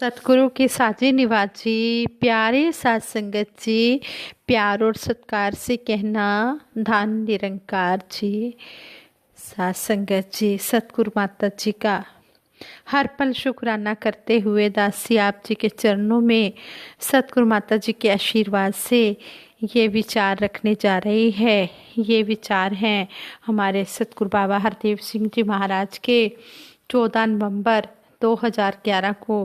सतगुरु के साजे निवास जी, प्यारे साथ संगत जी, प्यार और सत्कार से कहना धान निरंकार जी। साथ संगत जी, सतगुरु माता जी का हर पल शुक्राना करते हुए दासी आप जी के चरणों में सतगुरु माता जी के आशीर्वाद से ये विचार रखने जा रही है। ये विचार हैं हमारे सतगुरु बाबा हरदेव सिंह जी महाराज के 14 नवंबर 2011 को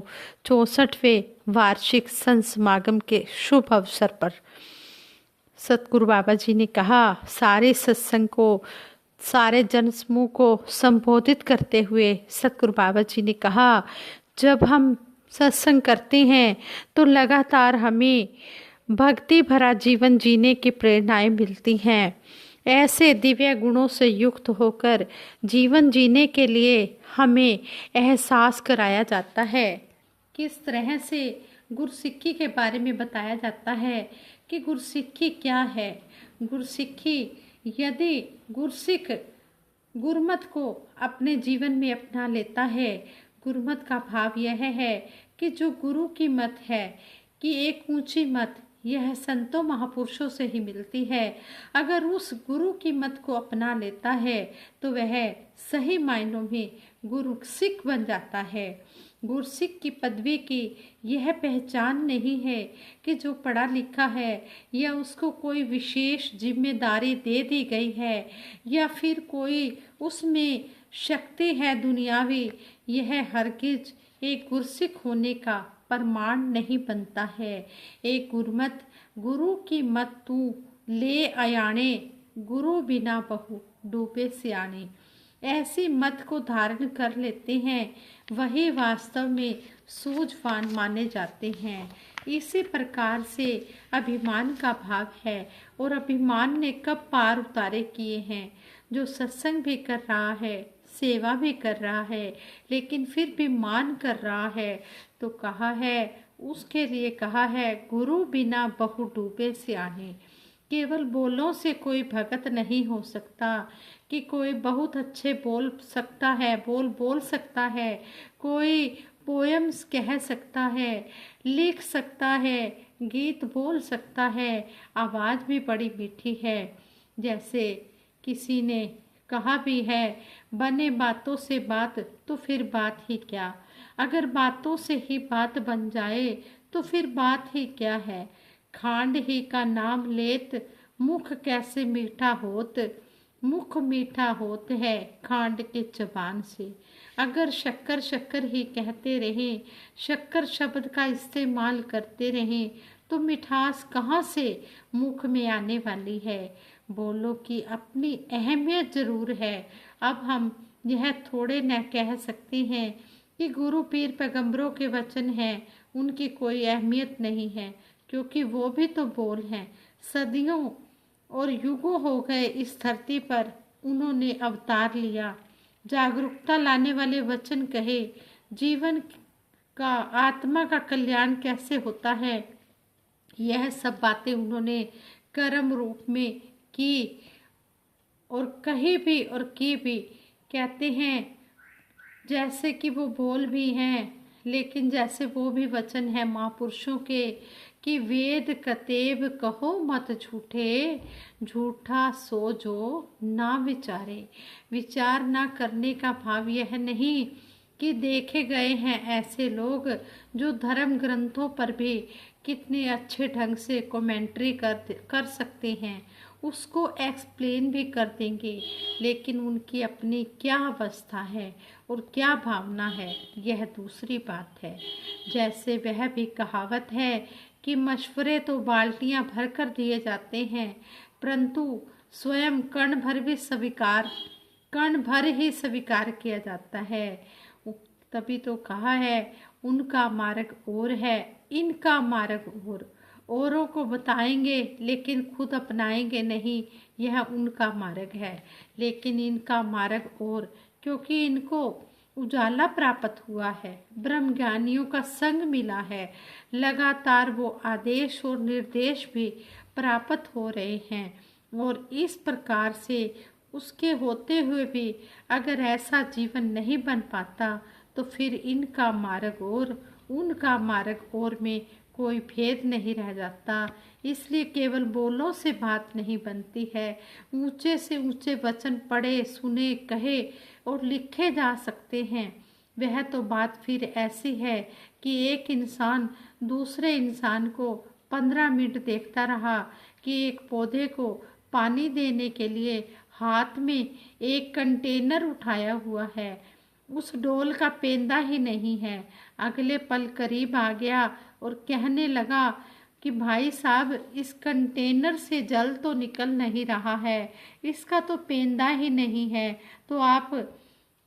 64वें वार्षिक संत समागम के शुभ अवसर पर सतगुरु बाबा जी ने कहा, सारे सत्संग को, सारे जन समूह को संबोधित करते हुए सतगुरु बाबा जी ने कहा, जब हम सत्संग करते हैं तो लगातार हमें भक्ति भरा जीवन जीने की प्रेरणाएं मिलती हैं। ऐसे दिव्य गुणों से युक्त होकर जीवन जीने के लिए हमें एहसास कराया जाता है। किस तरह से गुरसिक्खी के बारे में बताया जाता है कि गुरसिक्खी क्या है। गुरसिक्खी, यदि गुरसिख गुरमत को अपने जीवन में अपना लेता है, गुरमत का भाव यह है कि जो गुरु की मत है कि एक ऊंची मत यह संतों महापुरुषों से ही मिलती है। अगर उस गुरु की मत को अपना लेता है तो वह सही मायनों में गुरु सिख बन जाता है। गुरसिख की पदवी की यह पहचान नहीं है कि जो पढ़ा लिखा है या उसको कोई विशेष जिम्मेदारी दे दी गई है या फिर कोई उसमें शक्ति है दुनियावी। यह हरगिज एक गुरसिख होने का प्रमाण नहीं बनता है। एक गुरमत, गुरु की मत तू ले आयाणे, गुरु बिना बहु डूबे सियाणे। ऐसी मत को धारण कर लेते हैं वही वास्तव में सूझवान माने जाते हैं। इसी प्रकार से अभिमान का भाव है और अभिमान ने कब पार उतारे किए हैं। जो सत्संग भी कर रहा है, सेवा भी कर रहा है, लेकिन फिर भी मान कर रहा है तो कहा है, उसके लिए कहा है, गुरु बिना बहु डूबे सियाने। केवल बोलों से कोई भगत नहीं हो सकता कि कोई बहुत अच्छे बोल सकता है, बोल सकता है, कोई पोयम्स कह सकता है, लिख सकता है, गीत बोल सकता है, आवाज़ भी बड़ी मीठी है। जैसे किसी ने कहा भी है, बने बातों से बात तो फिर बात ही क्या। अगर बातों से ही बात बन जाए तो फिर बात ही क्या है। खांड ही का नाम लेत मुख कैसे मीठा होत, मुख मीठा होत है खांड के जबान से। अगर शक्कर शक्कर ही कहते रहें, शक्कर शब्द का इस्तेमाल करते रहें तो मिठास कहाँ से मुख में आने वाली है। बोलो की अपनी अहमियत जरूर है। अब हम यह थोड़े न कह सकते हैं कि गुरु पीर पैगंबरों के वचन हैं, उनकी कोई अहमियत नहीं है, क्योंकि वो भी तो बोल हैं। सदियों और युगों हो गए इस धरती पर उन्होंने अवतार लिया, जागरूकता लाने वाले वचन कहे, जीवन का, आत्मा का कल्याण कैसे होता है, यह सब बातें उन्होंने कर्म रूप में की और कही भी और की भी। कहते हैं जैसे कि वो बोल भी हैं, लेकिन जैसे वो भी वचन है महापुरुषों के कि वेद कतेब कहो मत झूठे, झूठा सो जो ना विचारे। विचार ना करने का भाव यह नहीं कि देखे गए हैं ऐसे लोग जो धर्म ग्रंथों पर भी कितने अच्छे ढंग से कमेंट्री कर सकते हैं, उसको एक्सप्लेन भी कर देंगे, लेकिन उनकी अपनी क्या अवस्था है और क्या भावना है यह दूसरी बात है। जैसे वह भी कहावत है कि मशवरे तो बाल्टियां भर कर दिए जाते हैं, परंतु स्वयं कण भर ही स्वीकार किया जाता है। तभी तो कहा है, उनका मार्ग और है, इनका मार्ग और। औरों को बताएंगे लेकिन खुद अपनाएंगे नहीं, यह उनका मार्ग है, लेकिन इनका मार्ग और, क्योंकि इनको उजाला प्राप्त हुआ है, ब्रह्म ज्ञानियों का संग मिला है, लगातार वो आदेश और निर्देश भी प्राप्त हो रहे हैं। और इस प्रकार से उसके होते हुए भी अगर ऐसा जीवन नहीं बन पाता तो फिर इनका मार्ग और उनका मार्ग और में कोई भेद नहीं रह जाता। इसलिए केवल बोलों से बात नहीं बनती है। ऊंचे से ऊंचे वचन पढ़े, सुने, कहे और लिखे जा सकते हैं। वह तो बात फिर ऐसी है कि एक इंसान दूसरे इंसान को 15 मिनट देखता रहा कि एक पौधे को पानी देने के लिए हाथ में एक कंटेनर उठाया हुआ है। उस डोल का पेंदा ही नहीं है। अगले पल करीब आ गया और कहने लगा कि भाई साहब, इस कंटेनर से जल तो निकल नहीं रहा है, इसका तो पेंदा ही नहीं है, तो आप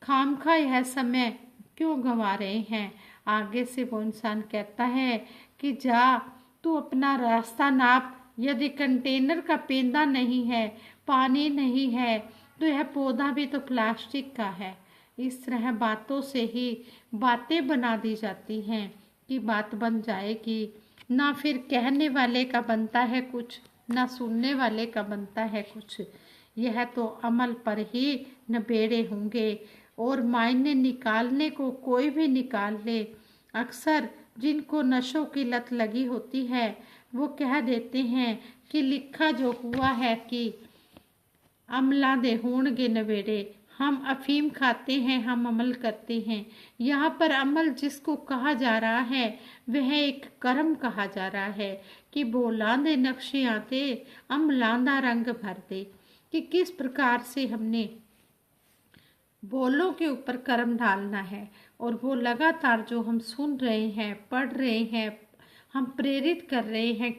खामखा यह समय क्यों गंवा रहे हैं। आगे से वो इंसान कहता है कि जा तू अपना रास्ता नाप, यदि कंटेनर का पेंदा नहीं है, पानी नहीं है, तो यह पौधा भी तो प्लास्टिक का है। इस तरह बातों से ही बातें बना दी जाती हैं कि बात बन जाएगी। ना फिर कहने वाले का बनता है कुछ, ना सुनने वाले का बनता है कुछ। यह तो अमल पर ही नबेड़े होंगे और मायने निकालने को कोई भी निकाल ले। अक्सर जिनको नशों की लत लगी होती है वो कह देते हैं कि लिखा जो हुआ है कि अमला दे होंगे नवेड़े। हम अफीम खाते हैं, हम अमल करते हैं। यहाँ पर अमल जिसको कहा जा रहा है वह एक कर्म कहा जा रहा है कि बोलांदे नक्शे आते अमलांदा रंग भर दे, कि किस प्रकार से हमने बोलों के ऊपर कर्म डालना है। और वो लगातार जो हम सुन रहे हैं, पढ़ रहे हैं, हम प्रेरित कर रहे हैं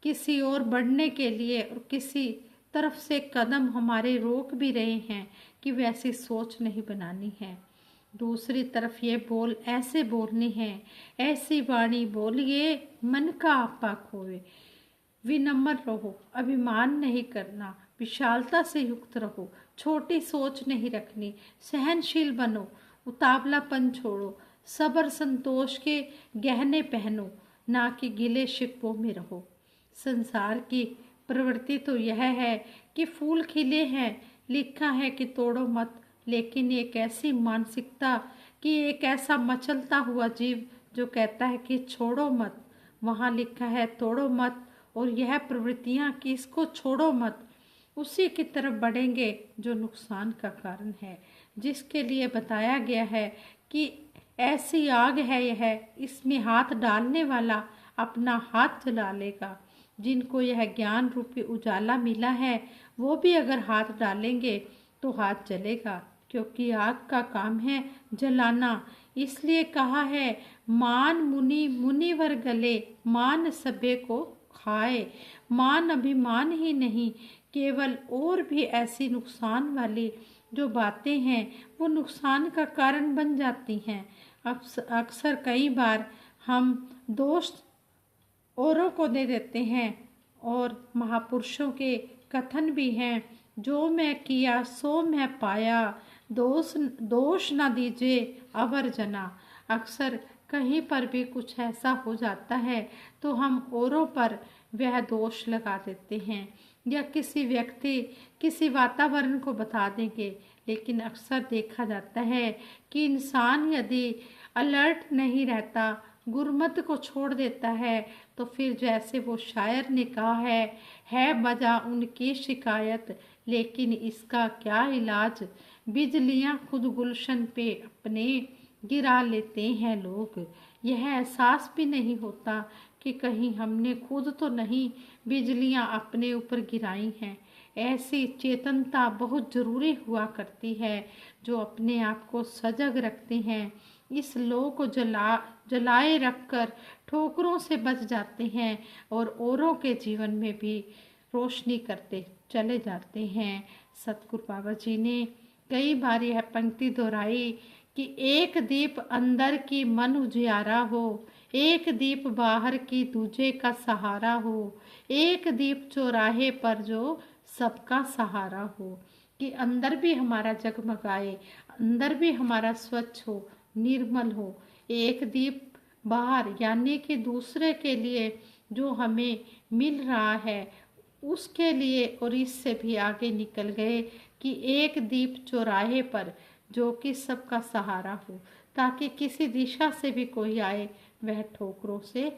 किसी और बढ़ने के लिए, और किसी तरफ से कदम हमारे रोक भी रहे हैं कि वैसी सोच नहीं बनानी है। दूसरी तरफ ये बोल ऐसे बोलने हैं, ऐसी वाणी बोलिए मन का आपा खोए। विनम्र रहो, अभिमान नहीं करना, विशालता से युक्त रहो, छोटी सोच नहीं रखनी, सहनशील बनो, उतावलापन छोड़ो, सब्र संतोष के गहने पहनो, ना कि गिले शिकवों में रहो। संसार की प्रवृत्ति तो यह है कि फूल खिले हैं, लिखा है कि तोड़ो मत, लेकिन एक ऐसी मानसिकता कि एक ऐसा मचलता हुआ जीव जो कहता है कि छोड़ो मत, वहाँ लिखा है तोड़ो मत, और यह प्रवृत्तियाँ कि इसको छोड़ो मत, उसी की तरफ बढ़ेंगे जो नुकसान का कारण है, जिसके लिए बताया गया है कि ऐसी आग है यह, इसमें हाथ डालने वाला अपना हाथ जला लेगा। जिनको यह ज्ञान रूपी उजाला मिला है वो भी अगर हाथ डालेंगे तो हाथ जलेगा, क्योंकि आग का काम है जलाना। इसलिए कहा है मान मुनि मुनिवर गले, मान सभे को खाए। मान अभिमान ही नहीं, केवल और भी ऐसी नुकसान वाली जो बातें हैं वो नुकसान का कारण बन जाती हैं। अक्सर कई बार हम दोष औरों को दे देते हैं, और महापुरुषों के कथन भी हैं, जो मैं किया सो मैं पाया, दोष न दीजिए अवर जना। अक्सर कहीं पर भी कुछ ऐसा हो जाता है तो हम औरों पर वह दोष लगा देते हैं, या किसी व्यक्ति किसी वातावरण को बता देंगे। लेकिन अक्सर देखा जाता है कि इंसान यदि अलर्ट नहीं रहता, गुरमत को छोड़ देता है, तो फिर जैसे वो शायर ने कहा है बजा उनकी शिकायत, लेकिन इसका क्या इलाज, बिजलियां खुद गुलशन पे अपने गिरा लेते हैं लोग। यह एहसास भी नहीं होता कि कहीं हमने खुद तो नहीं बिजलियां अपने ऊपर गिराई हैं। ऐसी चेतनता बहुत ज़रूरी हुआ करती है, जो अपने आप को सजग रखते हैं, इस लौ को जलाए रखकर ठोकरों से बच जाते हैं, और औरों के जीवन में भी रोशनी करते चले जाते हैं। सतगुरु बाबा जी ने कई बार यह पंक्ति दोहराई कि एक दीप अंदर की मन उजियारा हो, एक दीप बाहर की दूजे का सहारा हो, एक दीप चौराहे पर जो सबका सहारा हो। कि अंदर भी हमारा जगमगाए, अंदर भी हमारा स्वच्छ हो, निर्मल हो। एक दीप बाहर यानी कि दूसरे के लिए जो हमें मिल रहा है उसके लिए, और इससे भी आगे निकल गए कि एक दीप चौराहे पर जो कि सबका सहारा हो, ताकि किसी दिशा से भी कोई आए वह ठोकरों से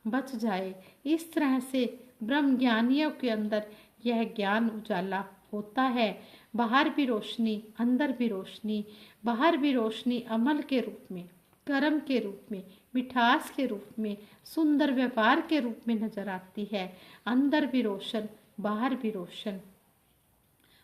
बच जाए। इस तरह से ब्रह्म ज्ञानियों के अंदर यह ज्ञान उजाला होता है। बाहर भी रोशनी, अंदर भी रोशनी। बाहर भी रोशनी अमल के रूप में, कर्म के रूप में, मिठास के रूप में, सुंदर व्यवहार के रूप में नजर आती है। अंदर भी रोशन, बाहर भी रोशन।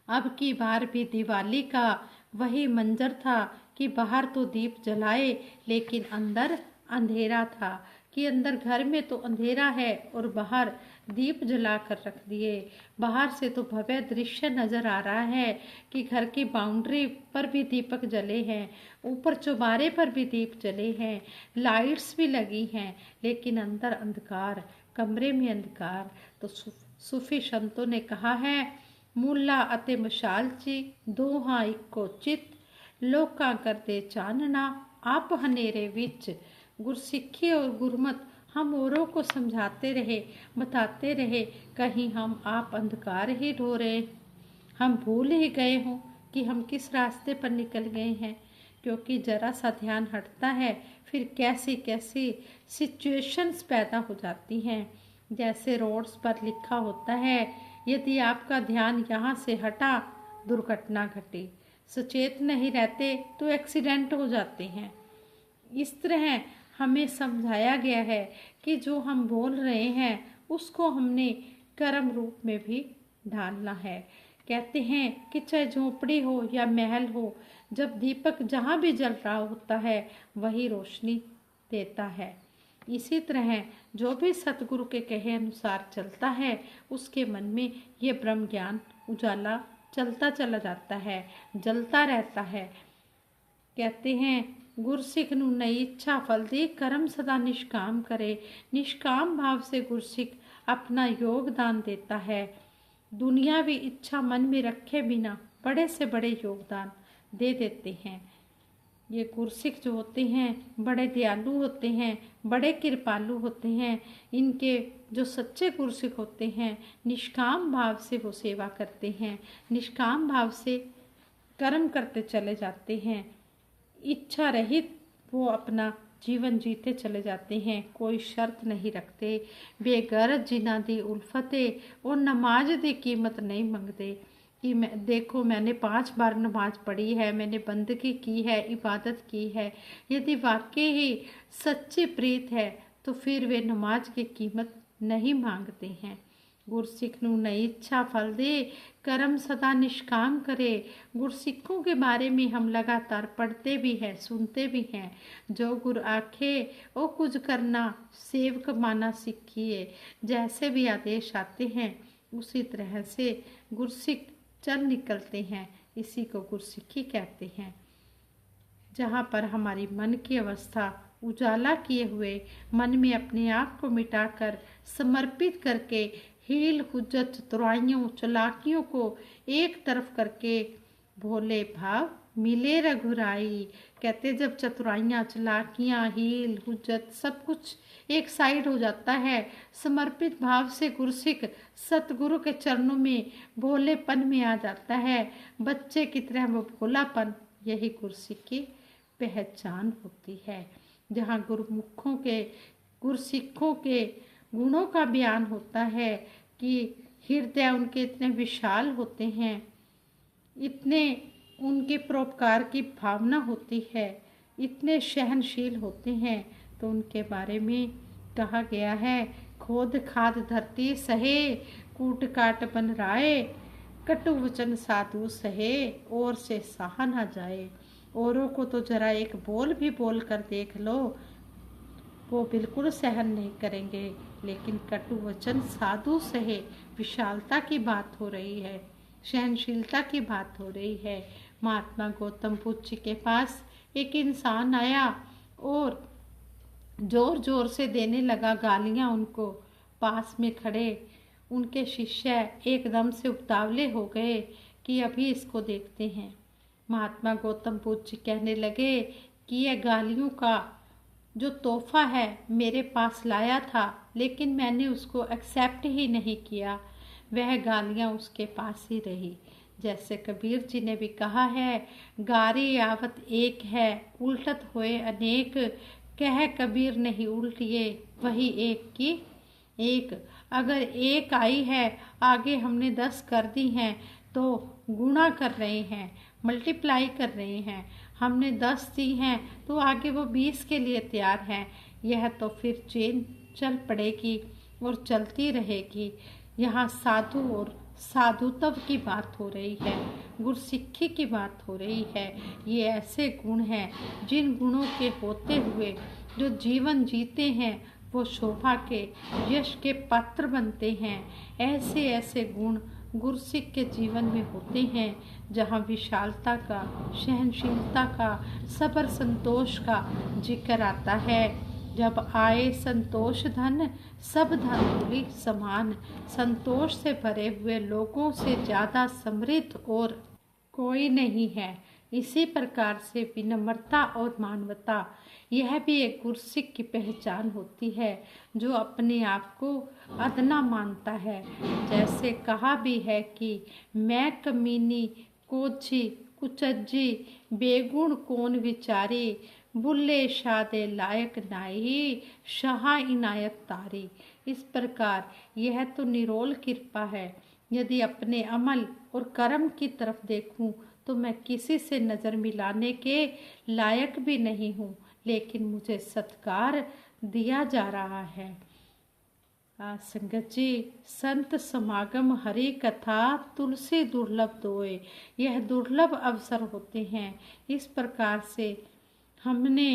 अब की बार भी दिवाली का वही मंजर था कि बाहर तो दीप जलाए लेकिन अंदर अंधेरा था, कि अंदर घर में तो अंधेरा है और बाहर दीप जला कर रख दिए। बाहर से तो भव्य दृश्य नजर आ रहा है कि घर की बाउंड्री पर भी दीपक जले हैं, ऊपर चौबारे पर भी दीप जले हैं, लाइट्स भी लगी हैं, लेकिन अंदर अंधकार, कमरे में अंधकार। तो सूफी संतों ने कहा है, मुल्ला अते मशाल ची दोहा इको चित, लोका करते चानना आप हनेरे विच। गुरसिक्खी और गुरमत हम औरों को समझाते रहे, बताते रहे, कहीं हम आप अंधकार ही ढो रहे, हम भूल ही गए हों कि हम किस रास्ते पर निकल गए हैं। क्योंकि जरा सा ध्यान हटता है फिर कैसी कैसी सिचुएशंस पैदा हो जाती हैं। जैसे रोड्स पर लिखा होता है, यदि आपका ध्यान यहाँ से हटा दुर्घटना घटी। सचेत नहीं रहते तो एक्सीडेंट हो जाते हैं। इस तरह हमें समझाया गया है कि जो हम बोल रहे हैं उसको हमने कर्म रूप में भी ढालना है। कहते हैं कि चाहे झोपड़ी हो या महल हो, जब दीपक जहाँ भी जल रहा होता है वही रोशनी देता है। इसी तरह जो भी सतगुरु के कहे अनुसार चलता है उसके मन में ये ब्रह्म ज्ञान उजाला चलता चला जाता है, जलता रहता है। कहते हैं, गुरसिख नू नई इच्छा फल दे, कर्म सदा निष्काम करे। निष्काम भाव से गुरसिख अपना योगदान देता है। दुनियावी इच्छा मन में रखे बिना बड़े से बड़े योगदान दे देते हैं। ये गुरसिख जो होते हैं बड़े दयालु होते हैं, बड़े कृपालु होते हैं। इनके जो सच्चे गुरसिख होते हैं निष्काम भाव से वो सेवा करते हैं, निष्काम भाव से कर्म करते चले जाते हैं। इच्छा रहित वो अपना जीवन जीते चले जाते हैं, कोई शर्त नहीं रखते। बेगरज जिन्हां दी उल्फते और नमाज दी कीमत नहीं मंगते कि मैं देखो मैंने 5 बार नमाज पढ़ी है, मैंने बंदगी की है, इबादत की है। यदि वाकई ही सच्ची प्रीत है तो फिर वे नमाज की कीमत नहीं मांगते हैं। गुरसिख नू नई इच्छा फल दे, कर्म सदा निष्काम करे। गुरसिखों के बारे में हम लगातार पढ़ते भी हैं, सुनते भी हैं। जो गुर आखे ओ कुछ करना, सेवक माना सीखिए। जैसे भी आदेश आते हैं उसी तरह से गुरसिख चल निकलते हैं। इसी को गुरसिखी कहते हैं। जहाँ पर हमारी मन की अवस्था उजाला किए हुए, मन में अपने आप को मिटाकर समर्पित करके हील हुज्जत चतुराइयों चलाकियों को एक तरफ करके भोले भाव मिले रघुराई। कहते जब चतुराइयाँ, चलाकियाँ, हील हुज्जत सब कुछ एक साइड हो जाता है, समर्पित भाव से गुरसिख सतगुरु के चरणों में भोलेपन में आ जाता है। बच्चे की तरह वो भोलापन, यही गुरसिख की पहचान होती है। जहाँ गुरुमुखों के, गुरसिखों के गुणों का बयान होता है कि हृदय उनके इतने विशाल होते हैं, इतने उनके परोपकार की भावना होती है, इतने सहनशील होते हैं। तो उनके बारे में कहा गया है, खोद खाद धरती सहे, कूट काट बन राय, कटु वचन साधु सहे, और से सहा ना जाए। औरों को तो जरा एक बोल भी बोल कर देख लो, वो बिल्कुल सहन नहीं करेंगे, लेकिन कटु वचन साधु सहे। विशालता की बात हो रही है, सहनशीलता की बात हो रही है। महात्मा गौतम बुद्ध जी के पास एक इंसान आया और जोर जोर से देने लगा गालियां उनको। पास में खड़े उनके शिष्य एकदम से उतावले हो गए कि अभी इसको देखते हैं। महात्मा गौतम बुद्ध जी कहने लगे कि यह गालियों का जो तोहफा है मेरे पास लाया था, लेकिन मैंने उसको एक्सेप्ट ही नहीं किया। वह गालियाँ उसके पास ही रही। जैसे कबीर जी ने भी कहा है, गारी आवत एक है उल्टत होए अनेक, कह कबीर नहीं उल्टिए वही एक की एक। अगर एक आई है, आगे हमने 10 कर दी हैं, तो गुणा कर रहे हैं, मल्टीप्लाई कर रहे हैं। हमने 10 दी हैं तो आगे वो 20 के लिए तैयार हैं। यह तो फिर चेन चल पड़ेगी और चलती रहेगी। यहाँ साधु और साधुत्व की बात हो रही है, गुरसिक्खी की बात हो रही है। ये ऐसे गुण हैं जिन गुणों के होते हुए जो जीवन जीते हैं वो शोभा के, यश के पात्र बनते हैं। ऐसे ऐसे गुण गुरसिख के जीवन में होते हैं जहाँ विशालता का, सहनशीलता का, सबर संतोष का जिक्र आता है। जब आए संतोष धन, सब धन धूलि समान। संतोष से भरे हुए लोगों से ज्यादा समृद्ध और कोई नहीं है। इसी प्रकार से विनम्रता और मानवता, यह भी एक गुरसिख की पहचान होती है जो अपने आप को अदना मानता है। जैसे कहा भी है कि मैं कमीनी कोझी कुचज्जी, बेगुण कौन विचारी, बुल्ले शादे लायक नाई, शाह इनायत तारी। इस प्रकार यह तो निरोल कृपा है। यदि अपने अमल और कर्म की तरफ देखूं तो मैं किसी से नज़र मिलाने के लायक भी नहीं हूँ, लेकिन मुझे सत्कार दिया जा रहा है। संगत जी, संत समागम हरि कथा तुलसी दुर्लभ दोए, यह दुर्लभ अवसर होते हैं। इस प्रकार से हमने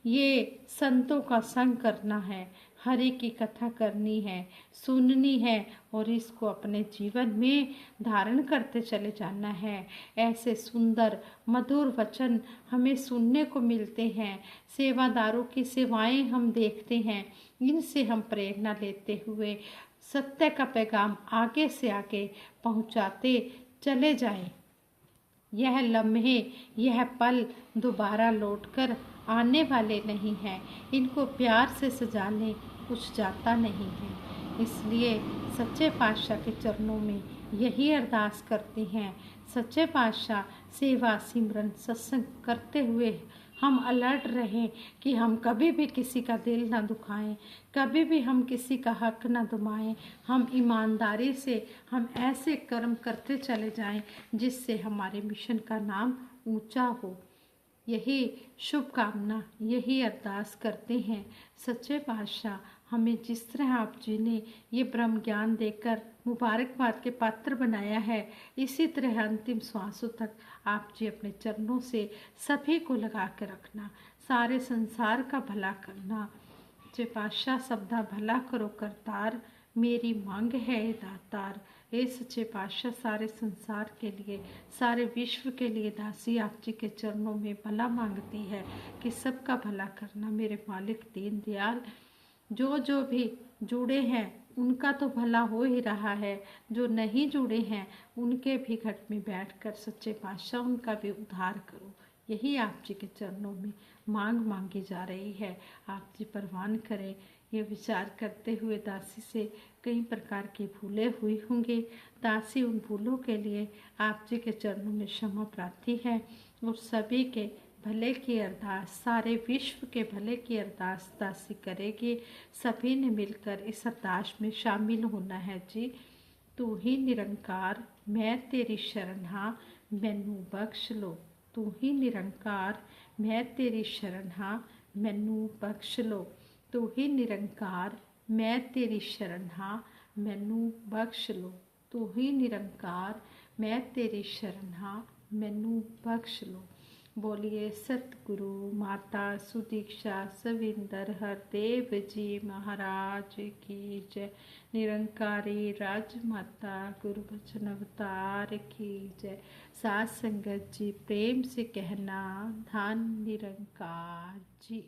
ये संतों का संग करना है, हरि की कथा करनी है, सुननी है और इसको अपने जीवन में धारण करते चले जाना है। ऐसे सुंदर मधुर वचन हमें सुनने को मिलते हैं, सेवादारों की सेवाएं हम देखते हैं, इनसे हम प्रेरणा लेते हुए सत्य का पैगाम आगे से आगे पहुंचाते चले जाएं। यह लम्हे, यह पल दोबारा लौटकर आने वाले नहीं हैं। इनको प्यार से सजाने कुछ जाता नहीं है। इसलिए सच्चे पातशाह के चरणों में यही अरदास करते हैं। सच्चे पातशाह सेवा सिमरन सत्संग करते हुए हम अलर्ट रहें कि हम कभी भी किसी का दिल ना दुखाएं, कभी भी हम किसी का हक ना दुमाएं। हम ईमानदारी से हम ऐसे कर्म करते चले जाएं जिससे हमारे मिशन का नाम ऊंचा हो। यही शुभकामना, यही अरदास करते हैं। सच्चे पातशाह हमें जिस तरह आप जी ने ये ब्रह्म ज्ञान देकर मुबारकबाद के पात्र बनाया है, इसी तरह अंतिम श्वासों तक आप जी अपने चरणों से सभी को लगा के रखना, सारे संसार का भला करना। सच्चे पातशाह सबदा भला करो करतार, मेरी मांग है दातार। हे सच्चे पातशाह, सारे संसार के लिए, सारे विश्व के लिए दासी आप जी के चरणों में भला मांगती है कि सबका भला करना मेरे मालिक दीन दयाल। जो भी जुड़े हैं उनका तो भला हो ही रहा है, जो नहीं जुड़े हैं उनके भी घट में बैठकर सच्चे पातशाह उनका भी उद्धार करो। यही आप जी के चरणों में मांगी जा रही है। आप जी परवान करें। ये विचार करते हुए दासी से कई प्रकार की भूलें हुई होंगी। दासी उन भूलों के लिए आप जी के चरणों में क्षमा प्रार्थी है और सभी के भले की अरदास, सारे विश्व के भले की अरदास दासी करेगी। सभी ने मिलकर इस अरदास में शामिल होना है जी। तू ही निरंकार मैं तेरी शरण हाँ, मैनू बख्श लो। तू ही निरंकार मैं तेरी शरण हाँ, मैनू बख्श लो। तू ही निरंकार मैं तेरी शरण हाँ, मैनू बख्श लो। तू ही निरंकार मैं तेरी शरण हाँ, मैनू बख्श लो। बोलिए सतगुरु माता सुदीक्षा सविंदर हरदेव जी महाराज की जय। निरंकारी राजमाता गुरु बचन अवतार की जय। साथ संगत जी प्रेम से कहना धन निरंकार जी।